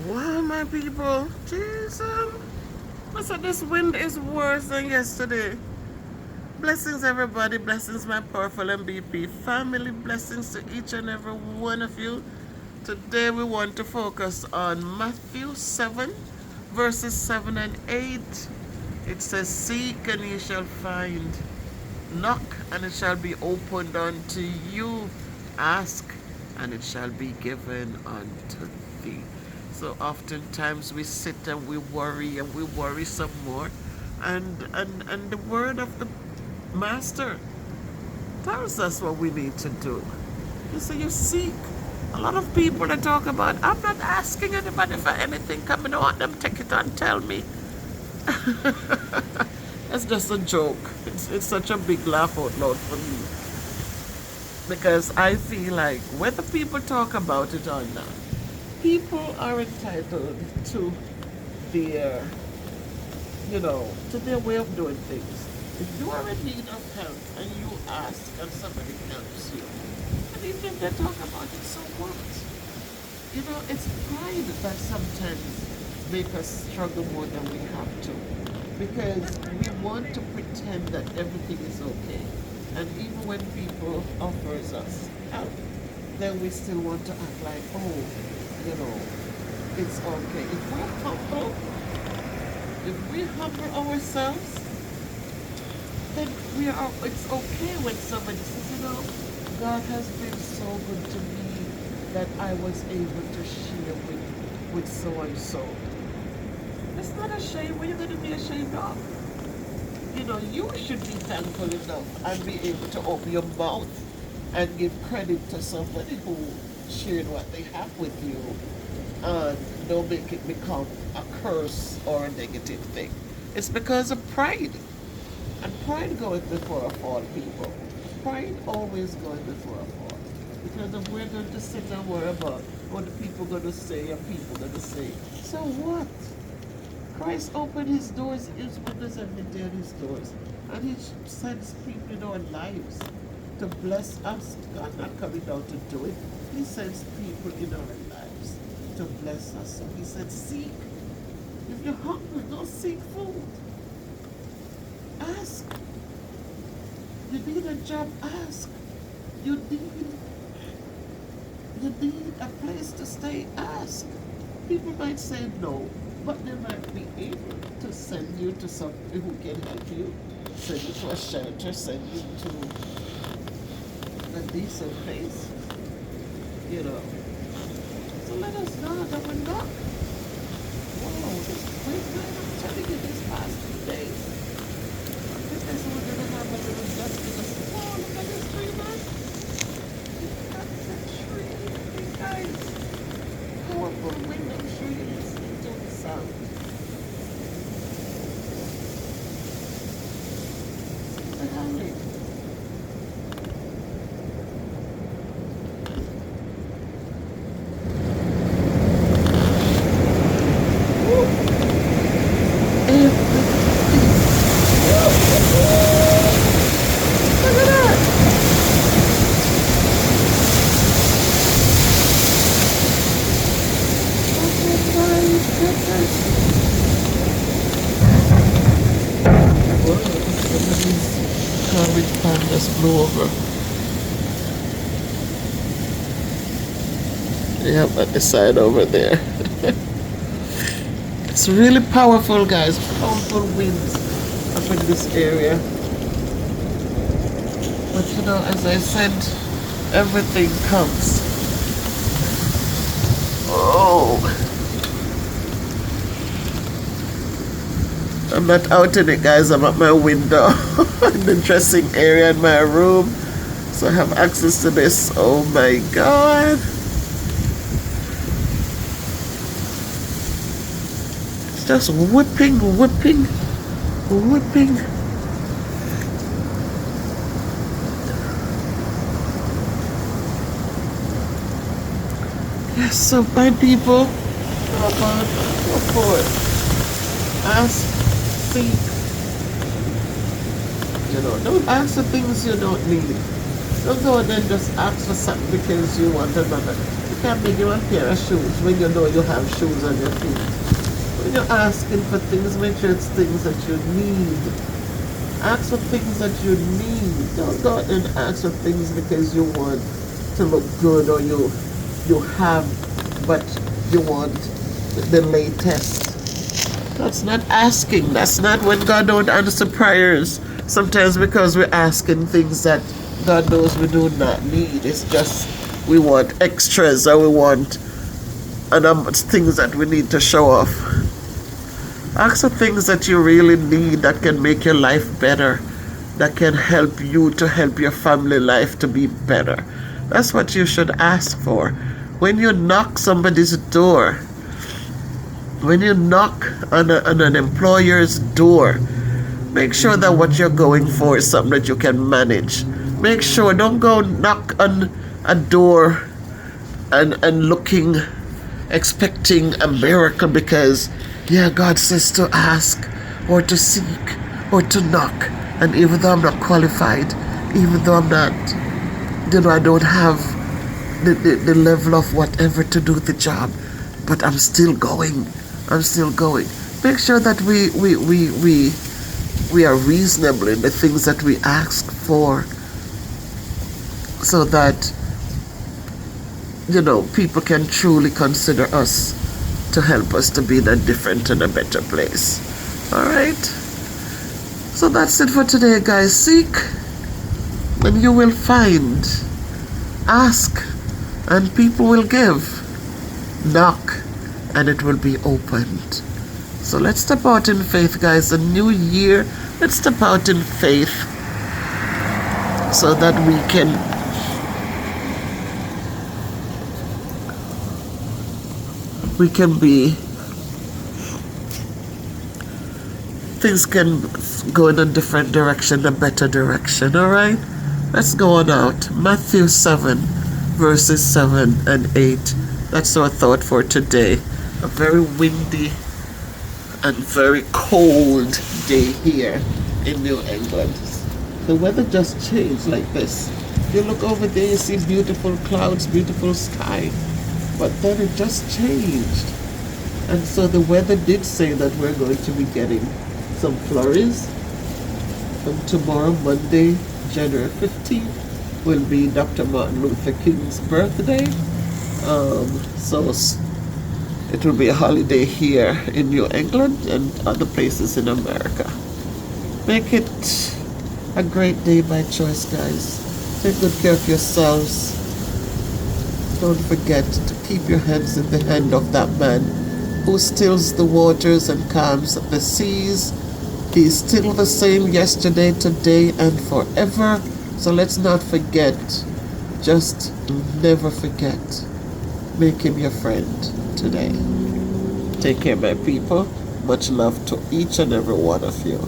Wow, my people. Jesus. I said this wind is worse than yesterday. Blessings, everybody. Blessings, my powerful MVP family. Blessings to each and every one of you. Today, we want to focus on Matthew 7, verses 7 and 8. It says, seek and ye shall find. Knock and it shall be opened unto you. Ask and it shall be given unto thee. So oftentimes we sit and we worry some more. And the word of the master tells us what we need to do. You say you seek. A lot of people that talk about, I'm not asking anybody for anything. Come and want them take it and tell me. That's just a joke. It's such a big laugh out loud for me. Because I feel like whether people talk about it or not, people are entitled to their, to their way of doing things. If you are in need of help and you ask and somebody helps you, and even if they talk about it, so what? It's pride that sometimes make us struggle more than we have to. Because we want to pretend that everything is okay. And even when people offers us help, then we still want to act like, oh, you know, it's okay. If we humble ourselves, then it's okay when somebody says, God has been so good to me that I was able to share with so and so. It's not a shame. What are you going to be ashamed of? You should be thankful enough and be able to open your mouth and give credit to somebody who shared what they have with you, and don't make it become a curse or a negative thing. It's because of pride. And pride goeth before a fall, people. Pride always goes before a fall. Because if we're going to sit and worry about what the people going to say and people going to say, so what? Christ opened his doors, is with us every day at his doors. And he sends people in our lives to bless us. God not coming down to do it. He sends people in our lives to bless us. So he said, seek. If you're hungry, go seek food. Ask. You need a job, ask. You need a place to stay, ask. People might say no, but they might be able to send you to somebody who can help you, send you to a shelter, send you to a decent place, So let us know that we're not. Whoa, this great man, I'm telling you, these past 2 days. Goodness, we're going to have a little dust in the snow. Look at this tree, man. That's a tree, you guys. Powerful wind, I'm sure you listen to the sound. The howling. Look at that. Oh my goodness. Whoa, somebody's garbage pan just blew over. Yep, at the side over there. It's really powerful, guys. Powerful winds up in this area. But as I said, everything comes. Oh, I'm not out in it, guys. I'm at my window in the dressing area in my room. So I have access to this. Oh my God. It's just whipping. Yes, so my people, come on, go for it. Ask, seek. Don't ask for things you don't need. Don't go and then just ask for something because you want another. can't make you a pair of shoes when you know you have shoes on your feet. When you're asking for things, make sure it's things that you need. Ask for things that you need. Don't go and ask for things because you want to look good or you have, but you want the latest. That's not asking. That's not when God don't answer prayers. Sometimes because we're asking things that God knows we do not need. It's just we want extras or we want things that we need to show off. Ask for things that you really need that can make your life better, that can help you to help your family life to be better. That's what you should ask for. When you knock somebody's door, when you knock on an employer's door, make sure that what you're going for is something that you can manage. Make sure, don't go knock on a door and looking, expecting a miracle because, yeah, God says to ask or to seek or to knock. And even though I'm not qualified, even though I'm not, I don't have the level of whatever to do the job, but I'm still going. I'm still going. Make sure that we are reasonable in the things that we ask for, so that people can truly consider us to help us to be in a different and a better place. All right. So that's it for today, guys. Seek and you will find. Ask and people will give. Knock and it will be opened. So let's step out in faith, guys. A new year. Let's step out in faith so that we can be, things can go in a different direction, a better direction. All right, let's go on out. Matthew 7 verses 7 and 8. That's our thought for today. A very windy and very cold day here in New England. The weather just changed like this. You look over there, you see beautiful clouds, beautiful sky, but then it just changed. And so the weather did say that we're going to be getting some flurries. And tomorrow, Monday, January 15th, will be Dr. Martin Luther King's birthday. So it will be a holiday here in New England and other places in America. Make it a great day by choice, guys. Take good care of yourselves. Don't forget to keep your hands in the hand of that man who stills the waters and calms the seas. He's still the same yesterday, today, and forever. So let's not forget. Just never forget. Make him your friend today. Take care, my people. Much love to each and every one of you.